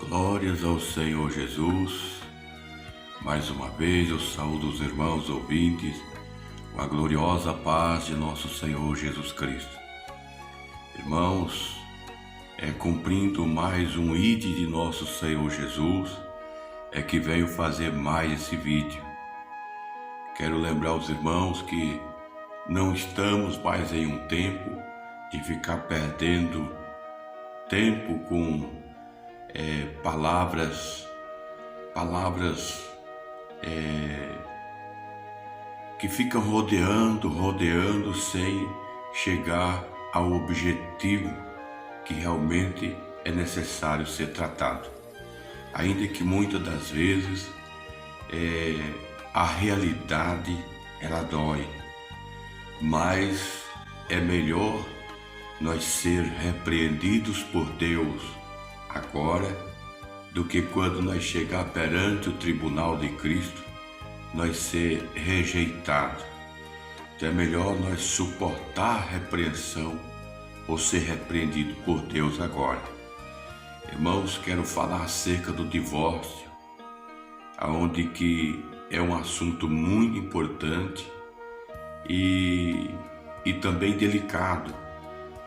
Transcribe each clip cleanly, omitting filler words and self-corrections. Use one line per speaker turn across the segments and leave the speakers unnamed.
Glórias ao Senhor Jesus. Mais uma vez eu saúdo os irmãos ouvintes com a gloriosa paz de nosso Senhor Jesus Cristo. Irmãos, cumprindo mais um ide de nosso Senhor Jesus, que venho fazer mais esse vídeo. Quero lembrar os irmãos que não estamos mais em um tempo de ficar perdendo tempo com palavras que ficam rodeando sem chegar ao objetivo que realmente é necessário ser tratado. Ainda que muitas das vezes a realidade ela dói, mas é melhor nós ser repreendidos por Deus agora, do que quando nós chegar perante o tribunal de Cristo, nós ser rejeitados. Então é melhor nós suportar a repreensão ou ser repreendido por Deus agora. Irmãos, quero falar acerca do divórcio, aonde que é um assunto muito importante e também delicado,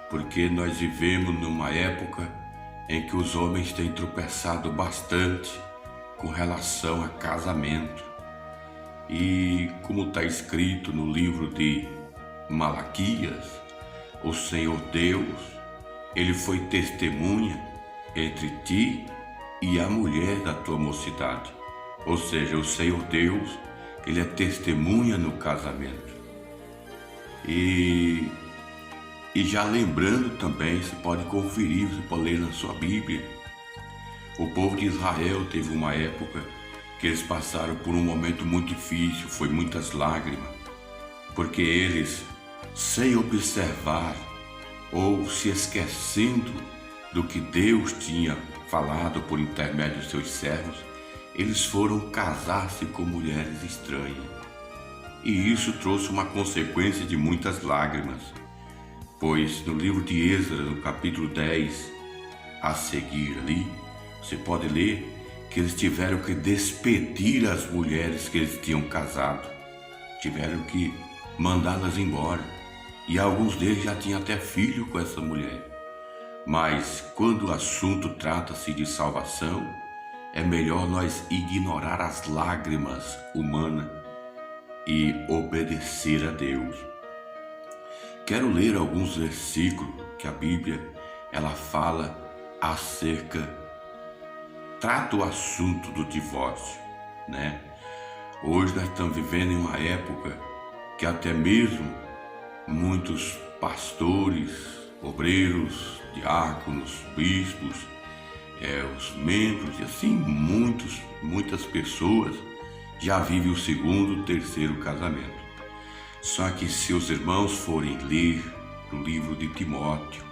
porque nós vivemos numa época em que os homens têm tropeçado bastante com relação a casamento. E como está escrito no livro de Malaquias, o Senhor Deus, Ele foi testemunha entre ti e a mulher da tua mocidade. Ou seja, o Senhor Deus, Ele é testemunha no casamento. E já lembrando também, você pode conferir, você pode ler na sua Bíblia, o povo de Israel teve uma época que eles passaram por um momento muito difícil, foi muitas lágrimas, porque eles, sem observar ou se esquecendo do que Deus tinha falado por intermédio dos seus servos, eles foram casar-se com mulheres estranhas. E isso trouxe uma consequência de muitas lágrimas. Pois no livro de Esdras, no capítulo 10, a seguir ali, você pode ler que eles tiveram que despedir as mulheres que eles tinham casado, tiveram que mandá-las embora, e alguns deles já tinham até filho com essa mulher. Mas quando o assunto trata-se de salvação, é melhor nós ignorar as lágrimas humanas e obedecer a Deus. Quero ler alguns versículos que a Bíblia ela fala trata o assunto do divórcio, né? Hoje nós estamos vivendo em uma época que até mesmo muitos pastores, obreiros, diáconos, bispos, os membros e assim muitas pessoas já vivem o segundo, terceiro casamento. Só que se os irmãos forem ler o livro de Timóteo,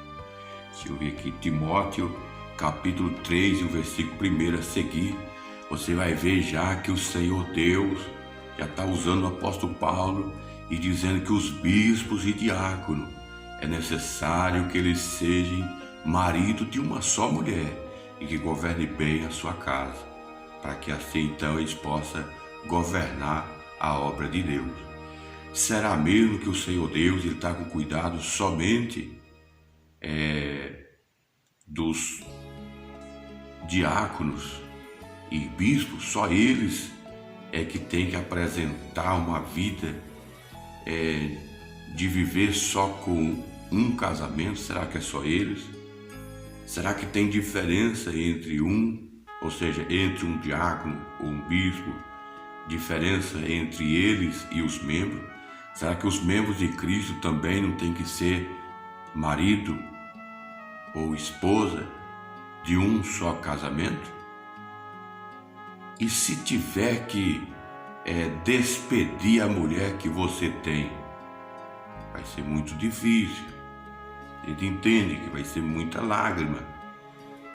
se eu ver aqui Timóteo, capítulo 3, e o versículo 1 a seguir, você vai ver já que o Senhor Deus já está usando o apóstolo Paulo e dizendo que os bispos e diáconos é necessário que eles sejam marido de uma só mulher e que governe bem a sua casa, para que assim então eles possam governar a obra de Deus. Será mesmo que o Senhor Deus está com cuidado somente dos diáconos e bispos? Só eles que têm que apresentar uma vida de viver só com um casamento? Será que é só eles? Será que tem diferença entre ou seja, entre um diácono ou um bispo, diferença entre eles e os membros? Será que os membros de Cristo também não têm que ser marido ou esposa de um só casamento? E se tiver que despedir a mulher que você tem, vai ser muito difícil. A gente entende que vai ser muita lágrima,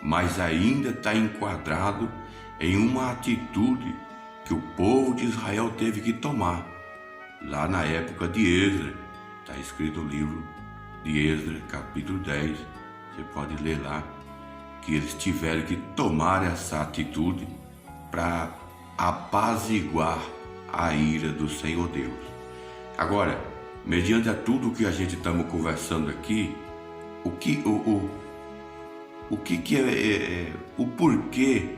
mas ainda está enquadrado em uma atitude que o povo de Israel teve que tomar. Lá na época de Esdras, está escrito no livro de Esdras, capítulo 10, você pode ler lá, que eles tiveram que tomar essa atitude para apaziguar a ira do Senhor Deus. Agora, mediante a tudo que a gente estamos conversando aqui, o porquê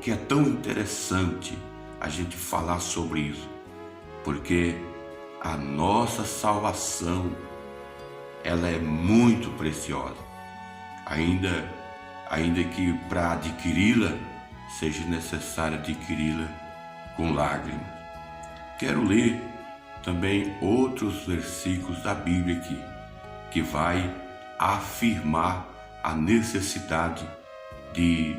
que é tão interessante a gente falar sobre isso? Porque a nossa salvação, ela é muito preciosa, ainda que para adquiri-la seja necessário adquiri-la com lágrimas. Quero ler também outros versículos da Bíblia aqui, que vai afirmar a necessidade de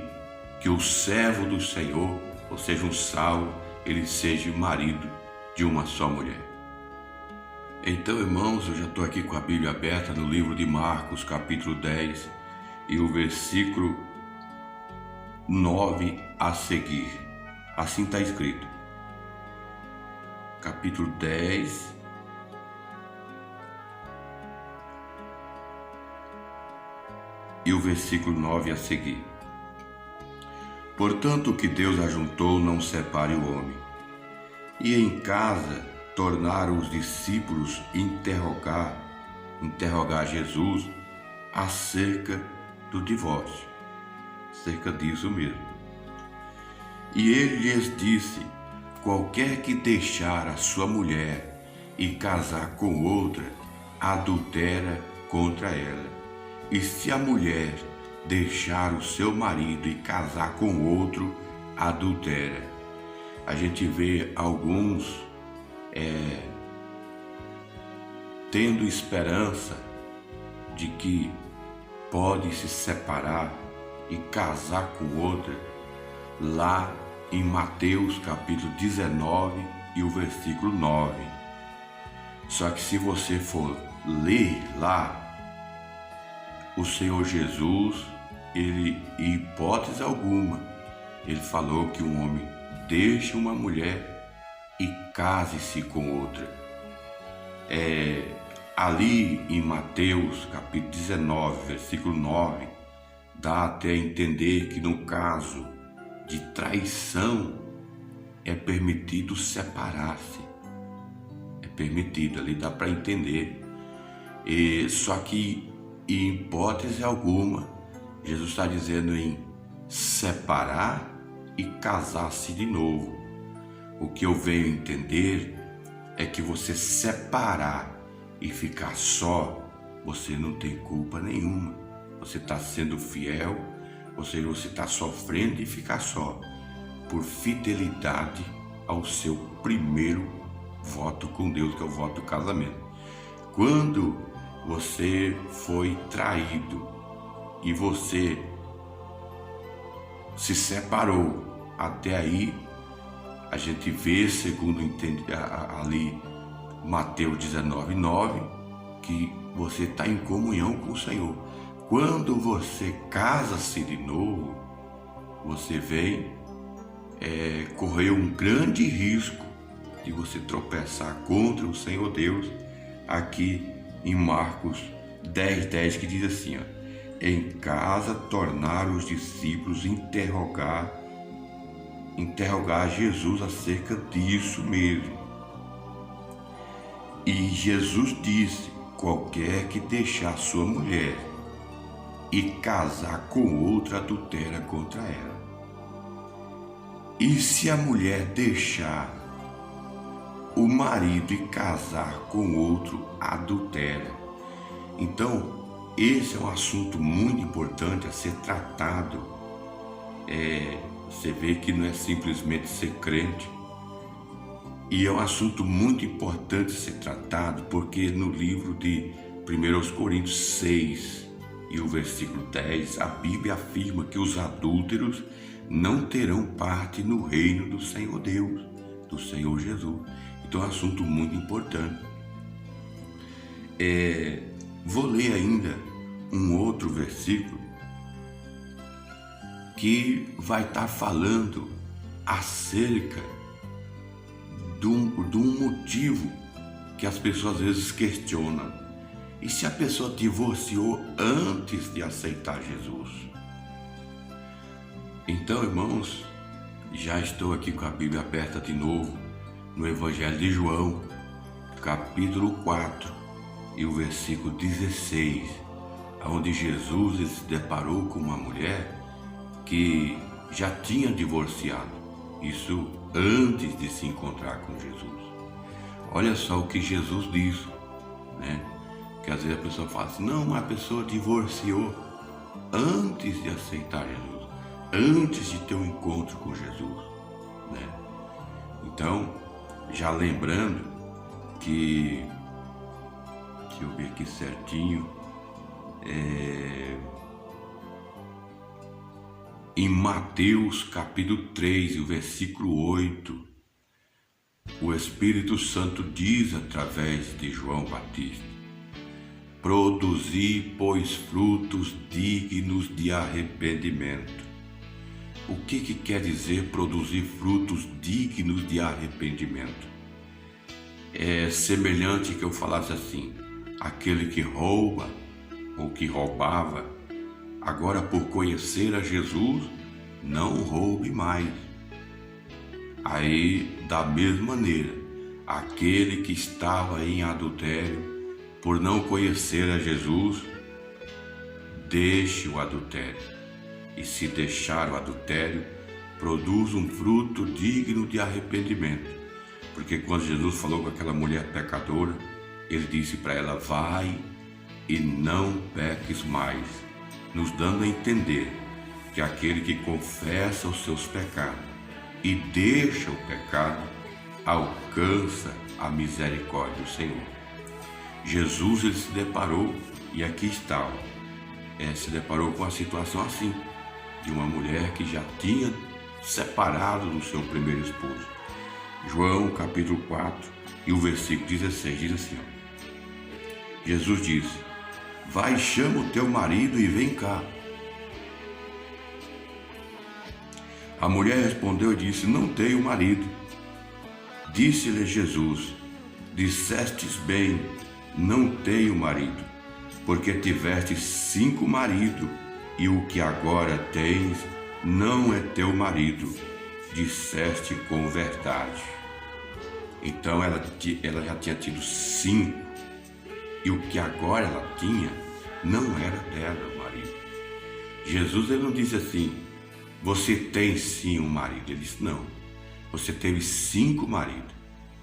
que o servo do Senhor, ou seja, um salvo, ele seja marido de uma só mulher. Então, irmãos, eu já estou aqui com a Bíblia aberta no livro de Marcos, capítulo 10, e o versículo 9 a seguir. Assim está escrito. Capítulo 10, e o versículo 9 a seguir. Portanto, o que Deus ajuntou, não separe o homem. E em casa tornaram os discípulos interrogar Jesus acerca do divórcio, acerca disso mesmo. E ele lhes disse: qualquer que deixar a sua mulher e casar com outra, adultera contra ela. E se a mulher deixar o seu marido e casar com outro, adultera. A gente vê alguns tendo esperança de que pode se separar e casar com outra, lá em Mateus capítulo 19 e o versículo 9. Só que se você for ler lá, o Senhor Jesus, ele, em hipótese alguma, ele falou que um homem deixe uma mulher e case-se com outra. Ali em Mateus capítulo 19, versículo 9, dá até a entender que no caso de traição é permitido separar-se. É permitido, ali dá para entender. Só que em hipótese alguma, Jesus está dizendo em separar e casar-se de novo. O que eu venho entender é que você separar e ficar só, você não tem culpa nenhuma. Você está sendo fiel, ou seja, você está sofrendo e ficar só, por fidelidade ao seu primeiro voto com Deus, que é o voto do casamento. Quando você foi traído e você se separou, até aí a gente vê, segundo ali Mateus 19, 9, que você está em comunhão com o Senhor. Quando você casa-se de novo, você vem correr um grande risco de você tropeçar contra o Senhor Deus, aqui em Marcos 10, 10, que diz assim, ó, em casa tornaram os discípulos interrogar Jesus acerca disso mesmo. E Jesus disse: qualquer que deixar sua mulher e casar com outra, adultera contra ela. E se a mulher deixar o marido e casar com outro, adultera. Então, esse é um assunto muito importante a ser tratado. Você vê que não é simplesmente ser crente. E é um assunto muito importante a ser tratado, porque no livro de 1 Coríntios 6 e o versículo 10, a Bíblia afirma que os adúlteros não terão parte no reino do Senhor Deus, do Senhor Jesus. Então é um assunto muito importante. Vou ler ainda um outro versículo que vai estar falando acerca de um motivo que as pessoas às vezes questionam. E se a pessoa divorciou antes de aceitar Jesus? Então, irmãos, já estou aqui com a Bíblia aberta de novo no Evangelho de João, capítulo 4 e o versículo 16, onde Jesus se deparou com uma mulher que já tinha divorciado, isso antes de se encontrar com Jesus. Olha só o que Jesus disse, né? Que às vezes a pessoa fala assim, não, a pessoa divorciou antes de aceitar Jesus, antes de ter um encontro com Jesus, né? Então, já lembrando que, deixa eu ver aqui certinho, em Mateus capítulo 3, o versículo 8, o Espírito Santo diz através de João Batista, produzi, pois, frutos dignos de arrependimento. O que quer dizer produzir frutos dignos de arrependimento? É semelhante que eu falasse assim, aquele que rouba ou que roubava, agora por conhecer a Jesus, não roube mais. Aí, da mesma maneira, aquele que estava em adultério, por não conhecer a Jesus, deixe o adultério. E se deixar o adultério, produz um fruto digno de arrependimento. Porque quando Jesus falou com aquela mulher pecadora, ele disse para ela, vai e não peques mais, nos dando a entender que aquele que confessa os seus pecados e deixa o pecado, alcança a misericórdia do Senhor. Jesus, ele se deparou, e aqui está, se deparou com a situação assim, de uma mulher que já tinha separado do seu primeiro esposo. João capítulo 4 e o versículo 16 diz assim, Jesus disse, vai, chama o teu marido e vem cá. A mulher respondeu e disse, não tenho marido. Disse-lhe Jesus, dissestes bem, não tenho marido, porque tiveste 5 maridos, e o que agora tens não é teu marido, disseste com verdade. Então ela já tinha tido 5, e o que agora ela tinha não era dela, o marido. Jesus, ele não disse assim, você tem sim um marido. Ele disse, não, você teve 5 maridos,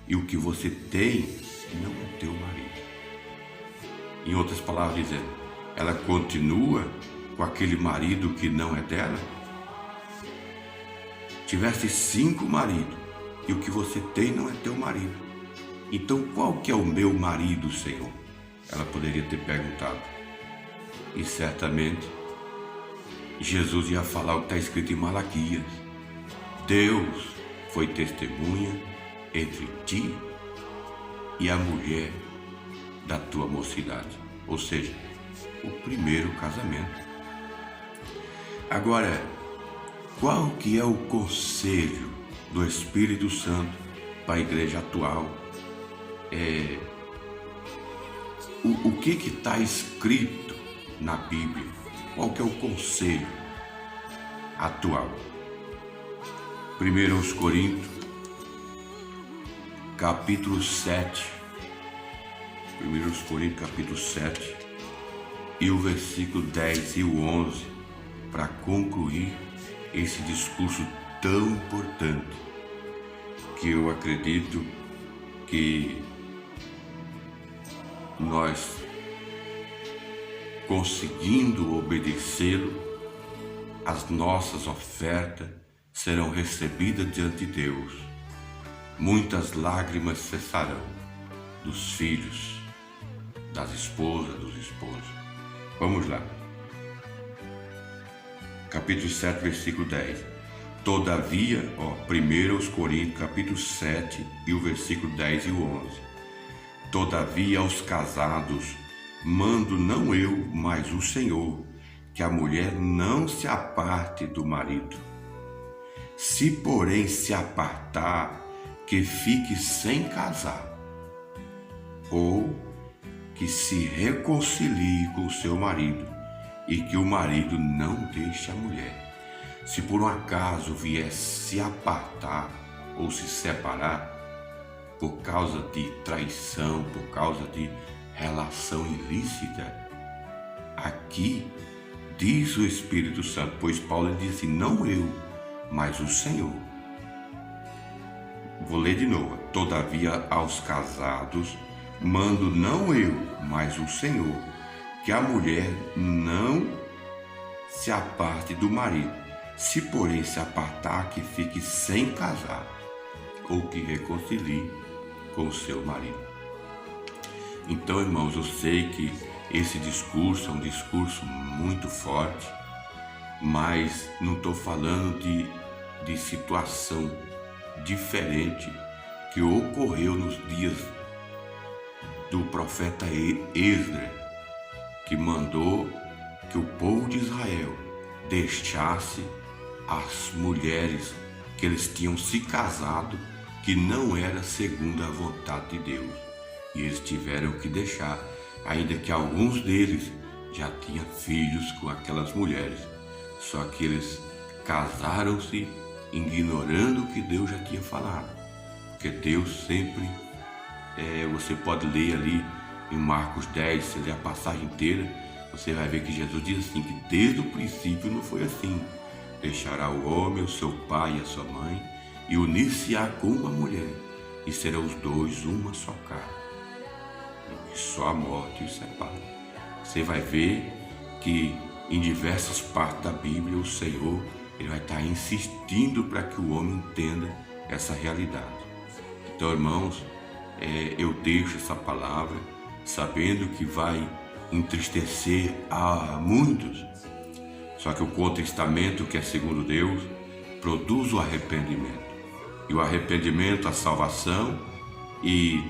e o que você tem não é teu marido. Em outras palavras dizendo, ela continua com aquele marido que não é dela. Tiveste 5 maridos, e o que você tem não é teu marido. Então qual que é o meu marido, Senhor? Ela poderia ter perguntado. E certamente Jesus ia falar o que está escrito em Malaquias. Deus foi testemunha entre ti e a mulher da tua mocidade. Ou seja, o primeiro casamento. Agora, qual que é o conselho do Espírito Santo para a igreja atual? O que está escrito na Bíblia? Qual que é o conselho atual? 1 Coríntios, capítulo 7. 1 Coríntios, capítulo 7, e o versículo 10 e o 11, para concluir esse discurso tão importante, que eu acredito que nós, conseguindo obedecê-lo, as nossas ofertas serão recebidas diante de Deus. Muitas lágrimas cessarão dos filhos, das esposas, dos esposos. Vamos lá. Capítulo 7, versículo 10. Todavia, 1 Coríntios, capítulo 7, e o versículo 10 e o 11. Todavia, aos casados, mando não eu, mas o Senhor, que a mulher não se aparte do marido. Se, porém, se apartar, que fique sem casar, ou que se reconcilie com seu marido, e que o marido não deixe a mulher. se por um acaso vier se apartar ou se separar por causa de traição, por causa de relação ilícita, aqui diz o Espírito Santo, pois Paulo disse, não eu, mas o Senhor. Vou ler de novo. Todavia aos casados mando não eu, mas o Senhor, que a mulher não se aparte do marido. Se porém se apartar, que fique sem casar, ou que reconcilie com o seu marido. Então, irmãos, eu sei que esse discurso é um discurso muito forte, mas não estou falando de situação diferente que ocorreu nos dias do profeta Esdras, que mandou que o povo de Israel deixasse as mulheres que eles tinham se casado, que não era segundo a vontade de Deus. E eles tiveram que deixar, ainda que alguns deles já tinham filhos com aquelas mulheres. Só que eles casaram-se ignorando o que Deus já tinha falado. Porque Deus sempre, você pode ler ali em Marcos 10, se ler a passagem inteira, você vai ver que Jesus diz assim, que desde o princípio não foi assim. Deixará o homem, o seu pai e a sua mãe, e unir-se-á com uma mulher, e serão os dois uma só carne. E só a morte os separa. Você vai ver que em diversas partes da Bíblia o Senhor ele vai estar insistindo para que o homem entenda essa realidade. Então, irmãos, eu deixo essa palavra sabendo que vai entristecer a muitos. Só que o contristamento, que é segundo Deus, produz o arrependimento. E o arrependimento, a salvação, e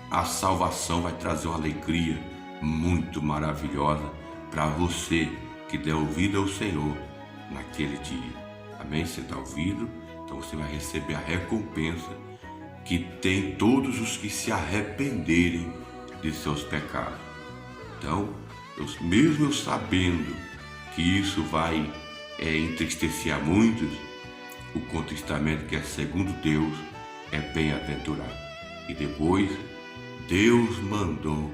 a salvação vai trazer uma alegria muito maravilhosa para você que der ouvido ao Senhor naquele dia. Amém? Você está ouvindo? Então você vai receber a recompensa que tem todos os que se arrependerem de seus pecados. Então, mesmo eu sabendo que isso vai entristecer a muitos, o contristamento, que é segundo Deus, é bem-aventurado. E depois, Deus mandou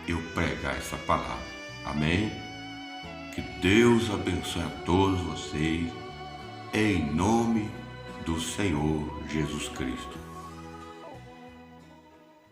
eu pregar essa palavra. Amém? Que Deus abençoe a todos vocês, em nome do Senhor Jesus Cristo.